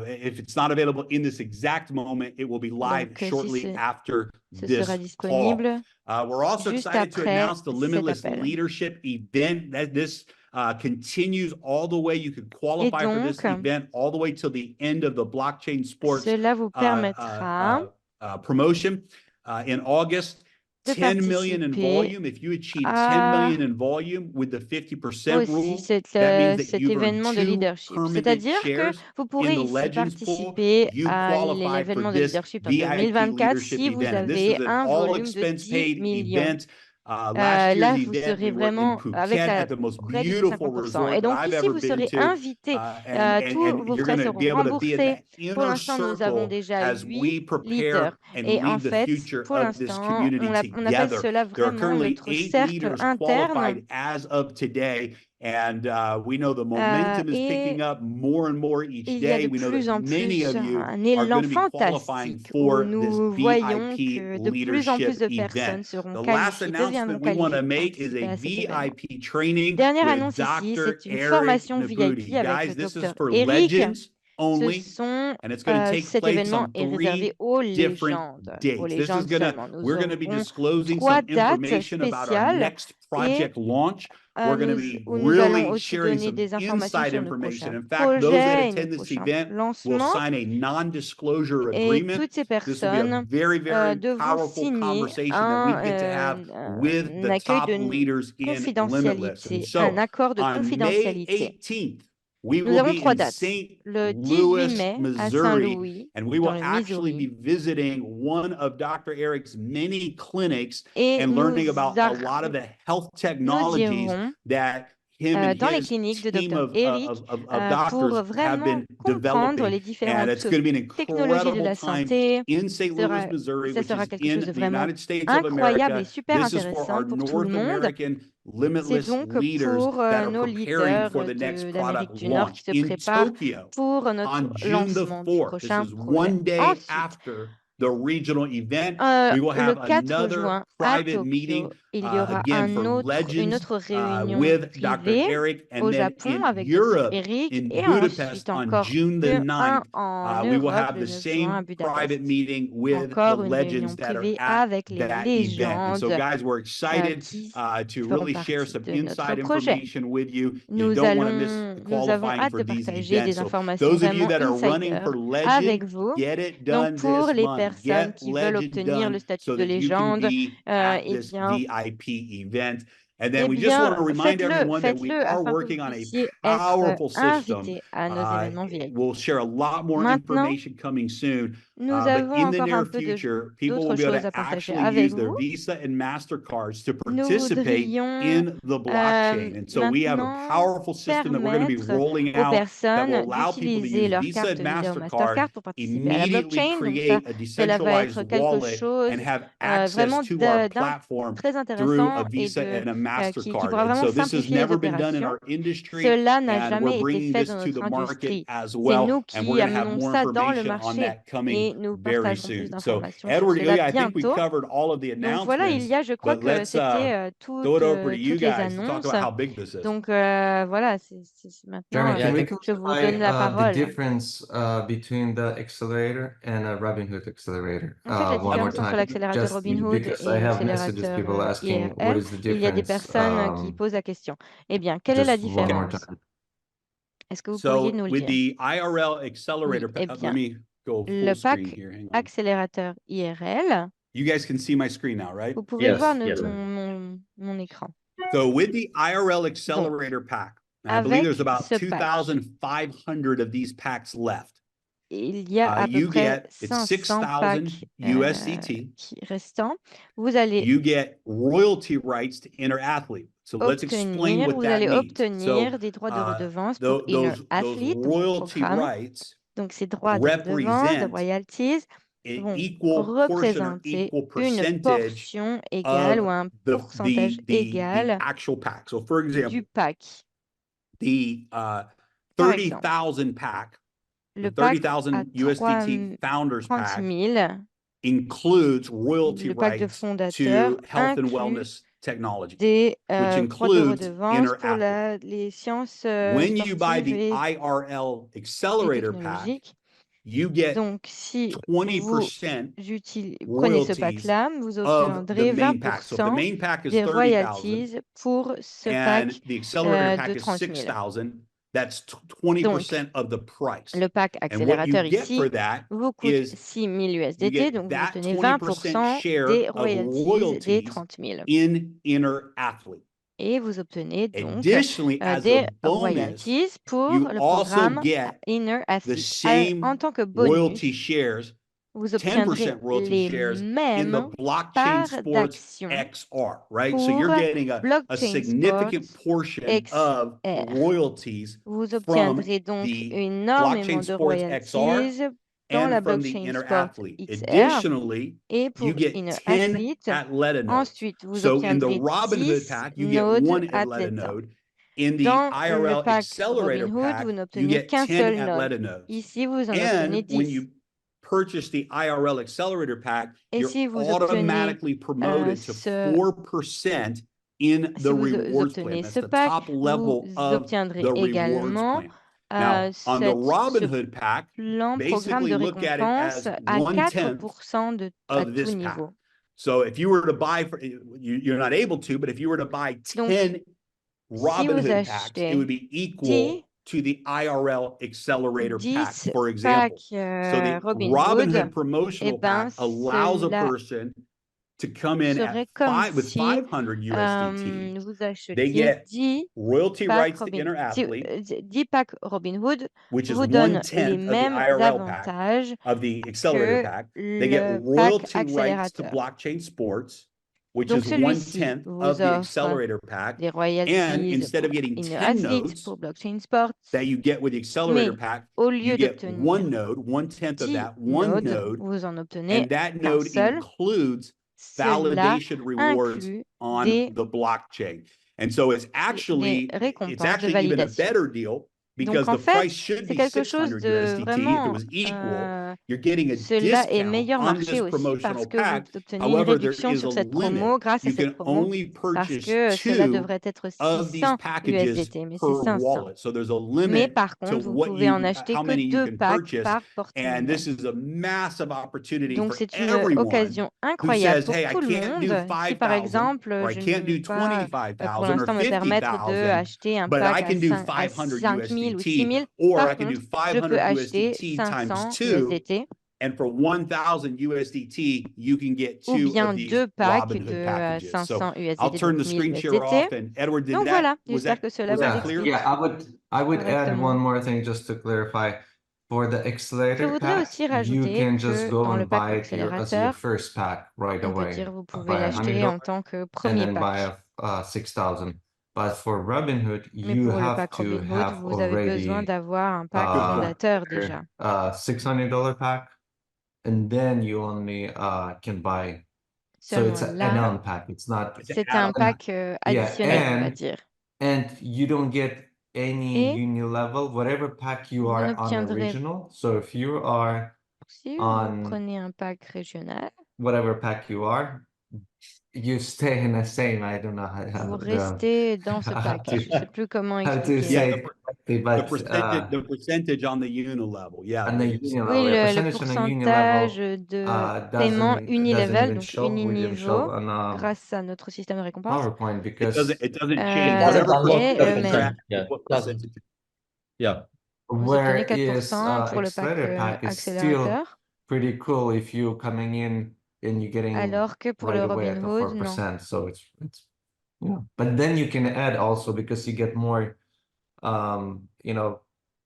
If it's not available in this exact moment, it will be live Donc, shortly si after ce this sera call. disponible We're also juste excited to après announce the cet Limitless appel. Leadership event. That this continues all the way. You can qualify for this donc, event all the way till the end of the Blockchain Sports cela vous permettra promotion in August. de 10 million in participer volume. If you achieve 10 à million in volume with the 50% rule, aussi cet that means that cet you've earned événement de 2 leadership. permanent C'est-à-dire que shares vous in pourrez the ici Legends Pool. participer You à qualify for l'événement de this leadership en VIP 2024 leadership si vous event. And this avez is an un all volume de expense 10 paid millions. event. Last Là, year's vous event, serez we were in vraiment avec Phuket la at the most près de beautiful 50%. resort Et that donc I've ici, ever vous been serez to. invité. Tous vos You're frais going to seront be able to be in remboursés. that Pour inner l'instant, nous avons circle déjà as we 8 prepare leaders. and Et en lead the fait, future pour of this l'instant, community on appelle together. cela There are vraiment currently notre 8 cercle leaders interne. qualified as of today. And we know the momentum is picking up more and more each Il y a day. de We know plus that en many plus of you un are élan going to be qualifying fantastique for où this nous voyons VIP que de plus en plus leadership de personnes event. seront The last qualifiées, deviendront announcement we want to qualifiées pour make is participer a à cet événement. VIP training Dernière with annonce ici, Dr. c'est une Eric formation VIP Nabudi. avec Guys, le this is docteur for Eric. legends Ce only. sont, And it's going to take cet place événement on est réservé 3 aux different légendes. Aux dates. This is légendes gonna, seulement. Nous we're going to be aurons disclosing 3 some dates information about our spéciales next et project launch. We're going to be où nous allons really aussi sharing donner some des informations inside sur nos information. prochains In fact, those that projets et attend nos this prochains event will lancements. sign a non-disclosure Et agreement. toutes ces This will be a personnes very, very devront powerful signer conversation that we get to have with un the accueil top de leaders in Limitless. And confidentialité, so, un accord de on May confidentialité. 18th, we Nous will avons be 3 in dates. St. Le 18 Louis, mai à Missouri, Saint-Louis, and we dans will le actually be Missouri. visiting one of Dr. Eric's many clinics Et and nous, learning about a lot of the health nous technologies irons that him and dans les his cliniques de team Dr. Eric of pour doctors have vraiment been comprendre developing. les And différentes it's going to be an technologies de incredible la time santé. in St. Louis, Missouri, Ça which sera is quelque chose in de the vraiment United States of incroyable America. et super This is for our intéressant pour tout le North monde. American C'est limitless donc leaders pour that are nos preparing leaders for the next d'Amérique product du Nord launch qui se in préparent Tokyo pour notre on June the lancement du 4th. This prochain is projet. one day Ensuite, after the regional event. We will le have 4 another juin à private meeting Tokyo, il y aura again for une legends autre réunion with Dr. privée Eric, au and then Japon in avec Dr. Europe, Eric in et Budapest ensuite on encore June the 9th. en We will Europe have le the 9 juin à same private Budapest. meeting with the Encore une legends réunion that are privée at avec les that event. And so, légendes guys, we're excited qui to feront really share partie some de notre inside projet. information with you. You Nous don't want to miss the avons qualifying hâte for de these partager des events. So informations those of you vraiment that are running for insider avec legend, vous. get it Donc, done pour this les month. personnes Get qui veulent legend obtenir le done statut so de that you can légende, be at eh this bien, VIP event. And then we just want to remind everyone that we faites-le are afin que working vous on a puissiez être powerful system. invité à nos événements VIP. We'll share a lot more Maintenant, information coming soon. nous But avons in the encore near un peu future, people will d'autres be able choses to à partager actually avec use their vous. Visa and MasterCards to Nous participate voudrions in the blockchain. And so we have a maintenant powerful system that we're going to be permettre rolling aux out that will personnes allow people to d'utiliser use leur Visa carte and Visa ou MasterCard, Mastercard pour participer à la immediately blockchain. Donc create a cela va être decentralized quelque wallet chose and have access vraiment to our platform très through a intéressant et Visa and a MasterCard. pourra And vraiment so this has simplifier les never been done in opérations. our industry, Cela n'a and jamais we're été bringing fait this dans to the notre market industrie. as C'est well, nous and we're qui going to have amenons more ça dans le information on marché that et coming nous very partagerons plus soon. So, d'informations sur Edward, cela I think we bientôt. covered all of the Donc voilà, announcements, je crois but que let's c'était throw it over to you toutes les guys to talk annonces. about how big this is. Donc voilà, c'est maintenant, Jeremy, Yeah, I can we think- je vous clarify donne la the parole. difference between the accelerator and a Robinhood accelerator? En fait, la One more différence entre time, l'accélérateur just Robinhood because et I have messages l'accélérateur people asking what IRL, is the il y a des difference. personnes qui posent la question. Eh bien, quelle est la Just one more différence? time. Est-ce que vous pourriez So nous le with dire? the IRL accelerator, eh let bien, me go Le full screen pack here. Hang on. accélérateur IRL, You guys can see my screen now, right? vous pouvez Yes, voir yes. mon écran. So with the IRL accelerator pack, and I believe avec there's about ce pack, 2,500 of these packs left. il y a à peu You près get it's 500 6,000 packs USDT. restants. Vous allez You get royalty rights to Inner Athlete. So let's explain obtenir, what vous that allez means. obtenir So des droits de redevance pour those Inner those Athlete, donc le royalty programme. rights Donc ces droits de redevance, de represent royalties, an vont equal portion or représenter equal une percentage portion égale ou un of the pourcentage égal actual pack. So for example, du pack. the Par exemple, 30,000 pack, le the pack à 30,000 USDT founders 30 pack 000, includes royalty le pack de rights fondateurs to health and inclut wellness technology. des which droits de includes redevance Inner pour les sciences When you buy sportives the et IRL accelerator pack, technologiques. you get Donc, si vous 20% prenez ce royalties pack-là, vous of the obtiendrez main pack. So if the 20% main pack is des 30,000 royalties pour ce and pack the accelerator de pack is 30 000. 6,000, that's 20% of the price. Le pack And what you accélérateur get for ici that vous coûte is 6 000 you USDT, get donc vous that obtenez 20% 20% share des of royalties des royalties 30 000. in Inner Athlete. Et vous obtenez donc Additionally, as des a bonus, royalties pour you le also programme get Inner the Athlete. same En tant que royalty bonus, shares, vous 10% obtiendrez royalty les shares in the mêmes blockchain parts sports d'action XR, right? So pour you're getting a Blockchain significant Sports portion of XR. royalties Vous from obtiendrez donc the énormément blockchain de sports XR royalties dans la and from the blockchain Inner Sport Athlete. XR Additionally, et pour you get Inner 10 Athlete. Athleta nodes. Ensuite, vous So in the obtiendrez Robinhood 10 pack, you get nodes one Athleta Athleta. node. In the Dans le IRL pack accelerator Robinhood, pack, vous you n'obtenez get qu'un 10 seul node. Athleta nodes. Ici, vous en obtenez And when 10. you purchase the IRL accelerator pack, Et you're si vous obtenez automatically promoted to 4% in si the vous rewards plan. obtenez That's ce the pack, top level vous of obtiendrez the rewards également plan. Now, on the ce Robinhood pack, programme basically de look at it récompense as à 1/10 4% à of tout this pack. niveau. So if you were to buy, you're not able to, but if you were to buy 10 Robinhood packs, it would be equal to the IRL accelerator pack, 10 for example. packs So the Robinhood, Robinhood promotional pack allows a cela person to come in serait at comme with si 500 USDT. vous They achetiez get 10 royalty packs rights to Inner Athlete, 10 packs Robinhood which is vous donnent 1/10 les of the mêmes IRL pack, avantages of the accelerator que pack. They get le pack royalty rights to accélérateur. blockchain sports, which Donc is celui-ci 1/10 vous of the offre accelerator pack. des And royalties instead of pour getting Inner 10 Athlete, nodes pour Blockchain Sports, that you get with the accelerator mais pack, au you lieu get d'obtenir one node, 1/10 of 10 that one nodes, node, vous en obtenez and that qu'un node seul. includes Cela validation rewards inclut on des the blockchain. And so it's actually récompenses de even a validation. better deal Donc because en the fait, price should c'est be quelque chose 600 de USDT. If it vraiment was equal, you're getting a cela est discount meilleur on marché this aussi promotional parce que pack. vous obtenez une However, there réduction is sur a cette limit. promo grâce à You cette can promo only parce purchase que cela 2 devrait être of these 600 packages USDT, mais per c'est 500. wallet. So there's a Mais limit par to contre, vous what pouvez en you acheter how que many you 2 can packs purchase. par And porte-monnaie. this is a massive opportunity Donc for c'est une everyone occasion who incroyable says, pour hey, I tout le can't do monde. Si par 5,000 exemple, or I je ne can't do peux pas pour 25,000 or l'instant me permettre 50,000, d'acheter un but I pack can do à 500 5 000 ou 6 USDT, 000, or par I can do contre, je peux 500 acheter USDT 500 times 2, USDT and for 1,000 USDT, you can get ou 2 bien of these 2 packs Robinhood de packages. So 500 I'll USDT, turn donc the 1000 screen share USDT. off. And Edward, Donc voilà, j'espère que cela vous Yeah, explique yeah, I would add correctement. one more thing just to clarify. For the Je accelerator voudrais pack, aussi you rajouter can just que go dans le and pack buy it as your accélérateur, first pack right on peut away. dire vous pouvez Buy l'acheter en $100 tant que and premier then buy pack. 6,000. But for Robinhood, Mais you pour le have pack to Robinhood, have vous avez besoin already d'avoir un pack Good point. fondateur déjà. $600 pack, and then you only can buy So it's Seulement an là, add-on pack. It's not. c'est un pack additionnel, on va dire. And you don't get any Et uni-level, whatever pack you vous are on n'obtiendrez, original. So if you are si vous on prenez un pack régional, whatever pack you are, you stay in the same. I don't know vous the restez dans ce pack. Je ne sais plus comment how to expliquer. say it, The but percentage on the uni level, yeah. on the it's- uni Oui, level, le percentage on the uni level pourcentage de doesn't paiement unilevel, even donc show. We didn't show uniniveau, on grâce à notre système de récompense, PowerPoint It because doesn't Euh, change. Doesn't Whatever unlock et percentage le you're même. at, Yeah, what doesn't. percentage. Yeah. Vous obtenez whereas 4% pour le pack accelerator pack is still accélérateur, pretty cool if you coming in and you're getting alors que pour right le away at the Robinhood, non. 4%. So it's but then you can add also because you get more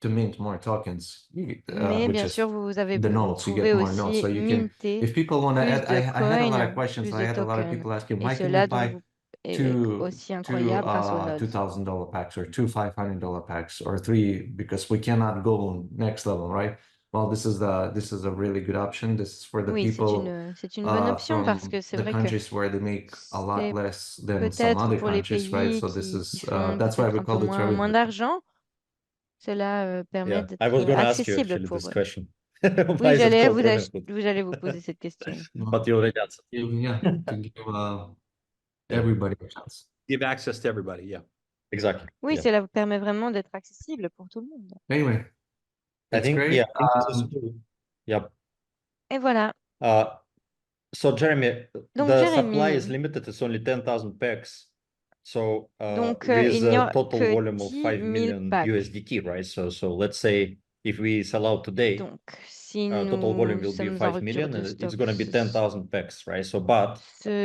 to mint more tokens, Mais which bien is sûr, vous the notes. You pouvez get more notes, aussi so you can. minter If people want to plus add, de I had a lot of coins, questions. plus I de had a lot of tokens. people asking, Et why can cela you buy donc est two aussi incroyable grâce aux nodes. $2,000 packs or two $500 packs or three because we cannot go next level, right? Well, this is a really good option. This is for the Oui, people c'est une bonne option parce from que c'est the vrai que countries where they make a lot c'est less than some peut-être other pour les countries, right? pays So this qui is font that's why peut-être we un peu call it moins Robinhood. d'argent. Cela permet Yeah. d'être I was gonna ask you accessible actually pour this eux. question. Oui, Why is it called Robinhood? j'allais vous poser cette question. But you already answered. Yeah, to give everybody a chance. Give access to everybody, yeah. Exactly. Oui, Yeah. cela vous permet vraiment d'être accessible pour tout le monde. Anyway, I it's think, great. yeah, I think this is cool. Yeah. Et voilà. So Jeremy, Donc, the Jérémy. supply is limited. It's only 10,000 packs. So Donc, with il n'y a a total que volume of 10 5 000 million packs. USDT, right? So let's say if we sell out today, Donc, si total volume nous will be sommes en 5 rupture million, de and it's stock going to be ce 10,000 packs, right? So, but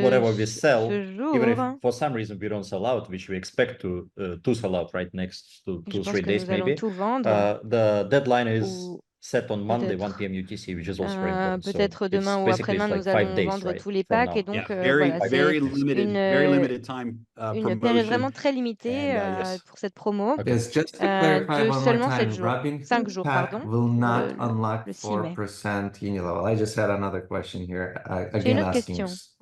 whatever we sell, even if jour, for some reason we don't sell out, which we expect to sell out right next to je 2-3 pense que days nous allons maybe, tout vendre. the deadline is Ou set on Monday, peut-être 1 p.m. UTC, which is also very important. So peut-être demain it's ou basically après-demain, like nous 5 allons days, vendre right, tous les from packs. Et now. donc, Yeah, voilà, c'est very limited time une période vraiment promotion. très limitée And, yes. pour cette promo. Yes, just to clarify de one more seulement time, 7 jours. Robinhood 5 jours, pack pardon. will not le unlock 6 mai. 4% unilevel. I just had another question here. J'ai une Again, autre asking, question.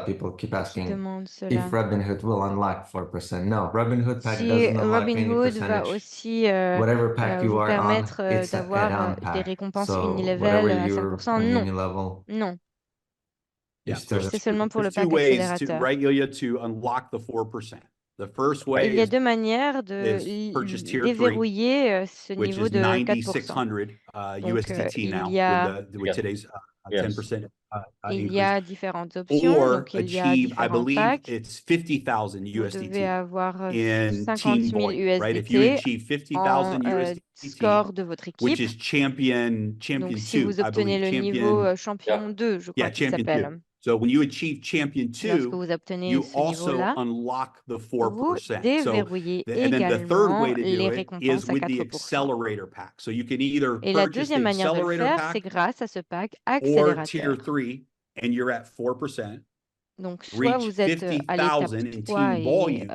people keep Qui asking demande cela. if Robinhood will unlock 4%. No, Robinhood pack Si doesn't unlock any Robinhood va percentage. aussi Whatever pack you vous are on, permettre it's an d'avoir add-on des pack. récompenses So unilevel whatever à you're 5%, on non. unilevel, Non. you Yeah, still there's C'est seulement pour le two pack ways accélérateur. right, Ilya, to unlock the 4%. The first way Il y a is deux manières de purchase tier 3, déverrouiller ce which niveau is de 9,600 4%. USDT il now y a, with today's 10% il y increase. a différentes options. Or Donc, il y a achieve, I différents believe packs. it's 50,000 Vous devez USDT avoir in 50 team 000 volume, right? If you USDT achieve en 50,000 USDT, score de votre which équipe. is champion Donc, si 2, vous I obtenez believe, le niveau champion 2, je crois qu'il champion s'appelle. 2. So when you achieve champion 2, Lorsque vous obtenez you ce also niveau-là, unlock the vous 4%. déverrouillez And then the third également way to les do it is récompenses à with the 4%. accelerator pack. So you can either Et la purchase the deuxième manière de le accelerator faire, c'est pack grâce à ce pack or tier accélérateur. 3 and you're at 4%. Donc, soit Reach vous êtes à l'étape 50,000 in 3 team et volume,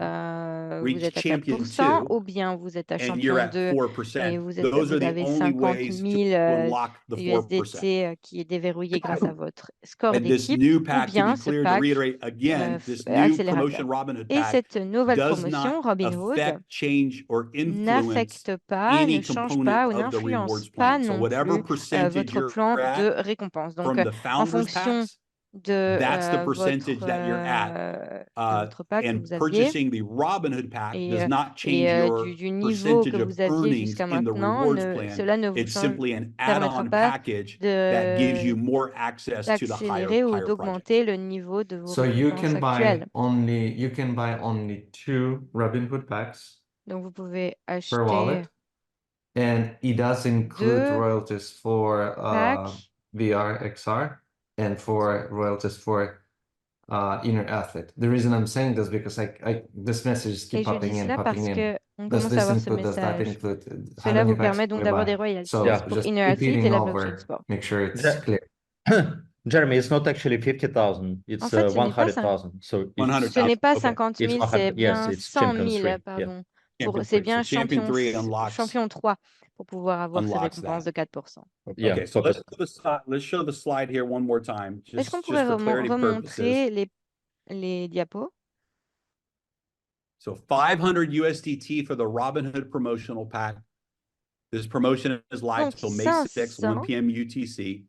vous reach êtes à champion 4%, 2, ou bien vous êtes à and you're champion at 2 et 4%. vous Those are the avez only 50 ways 000 to unlock the 4%. USDT qui est déverrouillé grâce à votre score And this d'équipe, new ou pack, to bien be ce clear, to pack reiterate again, this new accélérateur. promotion Robinhood Et pack cette nouvelle does promotion not Robinhood affect, change, or influence n'affecte pas, any ne change component pas ou of the n'influence rewards pas plan. So non whatever plus percentage votre you're plan de at récompense. Donc, from the en founders fonction packs, de that's the percentage that you're at. votre pack que And vous aviez purchasing the Robinhood pack does not change et your du niveau percentage que of vous aviez earnings jusqu'à in the maintenant, rewards plan. cela ne vous It's simply an permettra add-on pas package that gives you de more access to the d'accélérer ou higher projects. d'augmenter le niveau de vos so you récompenses can actuelles. buy only 2 Robinhood packs Donc, vous pouvez per acheter wallet, and it does include 2 royalties for packs VR XR and for royalties for Inner Athlete. The reason I'm saying this because this message keep et je dis popping in, cela popping parce in. que on Does commence à this avoir ce include? Does that message. include? How Cela many vous packs permet do donc we d'avoir buy? des royalties So Yeah. pour just Inner Athlete repeating et la blockchain over, sport. make sure it's Yeah. clear. Jeremy, it's not actually 50,000. It's En fait, ce n'est pas 100,000. So 100,000. ce n'est pas Okay. 50 000, It's c'est 100, yes, bien it's 100 Champions 000, 3. Yeah. pardon. c'est bien So Champion champion, 3 unlocks champion 3 pour pouvoir avoir ces unlocks récompenses that. de 4%. Yeah, Okay, so focus. let's show the slide here one more time, Est-ce qu'on just pourrait for clarity purposes. remontrer les diapos? So 500 USDT for the Robinhood promotional pack. This promotion is live Donc, till May 6th, 1 500 p.m. UTC.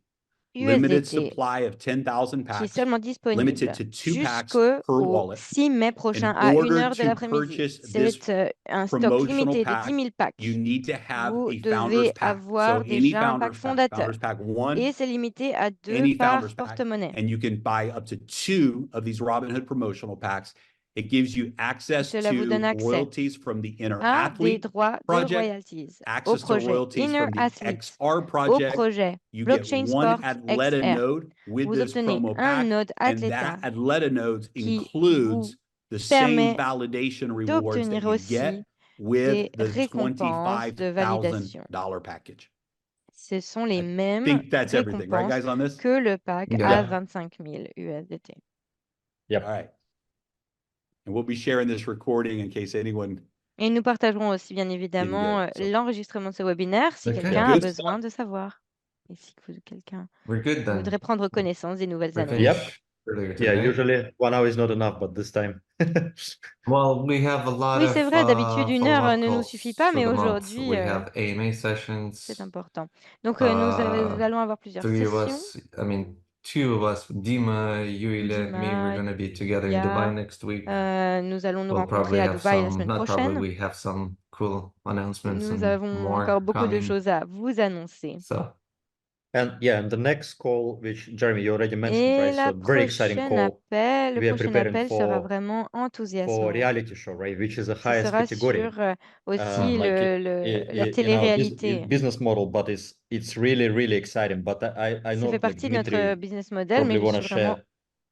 Limited USDT supply of 10,000 qui est packs, seulement disponible limited to 2 packs jusqu'au per wallet. 6 mai prochain In à 1 order heure de to l'après-midi. purchase this C'est un stock promotional limité de pack, 10 000 packs. you need to have Vous a devez founder's pack. So avoir any déjà un pack founder's fondateur. pack 1, Et c'est limité à 2 any par founder's pack, porte-monnaie. and you can buy up to 2 of these Robinhood promotional packs. It gives you access Cela vous donne to accès royalties from the Inner à des Athlete droits de project, royalties au access to projet royalties Inner from the Athlete, XR au project. projet You get Blockchain one Sport Athleta XR. node with Vous this obtenez promo un pack, node and Athleta that Athleta node qui includes the same permet validation rewards that d'obtenir you aussi get with des the récompenses de validation. $25,000 package. Ce sont les I mêmes think that's everything, right, récompenses guys, on this? que le pack Yeah. à 25 000 USDT. Yep. All right. And we'll be sharing this recording in case anyone. Et nous partagerons aussi bien évidemment so- l'enregistrement de ce webinaire si Okay. quelqu'un a Good besoin de savoir. Et si quelqu'un We're good then. voudrait prendre connaissance des nouvelles We analyses. Yep. finished earlier Yeah, today. usually 1 hour is not enough, but this time. Well, we have a lot Oui, of c'est vrai, d'habitude, 1 heure follow-up ne nous calls suffit pas, for mais the month. aujourd'hui, We have AMA sessions. c'est important. Donc, nous allons avoir plusieurs Three of sessions. us, I mean, 2 of us, Dima, Yuile, me, we're Dima, gonna be together in Ya, Dubai next week. Nous allons nous We'll rencontrer probably à have Dubaï la some, semaine not probably, prochaine. we have some cool announcements Nous and avons more encore beaucoup de coming. choses à vous annoncer. So, And yeah, and the next call, which Jeremy, you already mentioned, Et right? la So very exciting prochaine call. appel, le We are prochain preparing appel sera for vraiment enthousiasmant. reality show, right? Which is the Ce highest sera category. sur aussi Like la in our télé-réalité. business model, but it's really exciting. But I Ça know fait like partie de notre Dmitry business model, probably mais je wanna suis vraiment share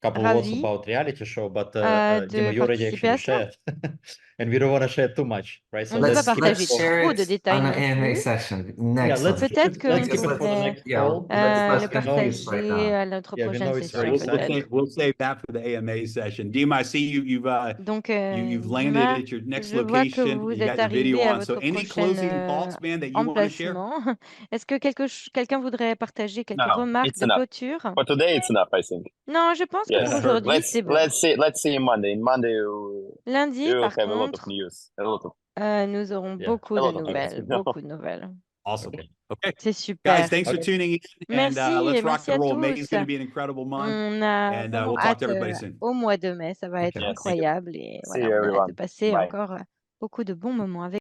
a couple words ravie about reality show, but de Dima, you already participer à actually cela. shared, and we don't want to share too much, right? On ne peut pas partager let's share trop de it détails on an non AMA plus. session Yeah, next let's one. Peut-être qu'on let's keep it for the pourrait next Yeah, call. let's le not confuse right partager now. à notre Yeah, we prochaine know it's session, very exciting. peut-être. We'll save that for the AMA session. Dima, I see Donc, you've landed Dima, at your next je vois que location. vous You got êtes the video arrivé à on. So votre any prochain closing thoughts, man, that you want to share? emplacement. Est-ce que quelqu'un voudrait partager quelques No, remarques it's de enough. clôture? For today, it's enough, I think. Non, je pense que Yes. pour Yeah. aujourd'hui, c'est bon. Let's see you Monday. In Monday, you Lundi, will par have a lot of contre, news. A lot of nous aurons Yeah, beaucoup a de lot of nouvelles, news. No. beaucoup de nouvelles. Awesome. Okay. Okay. C'est Guys, super. thanks for Okay. tuning in. And Merci let's et rock merci and à roll. May is tous. going to be an incredible month. On a And vraiment we'll talk hâte to everybody soon. au mois de mai. Ça va être Okay. Yes. incroyable et See voilà, you, on a hâte de everyone. passer Bye. encore beaucoup de bons moments avec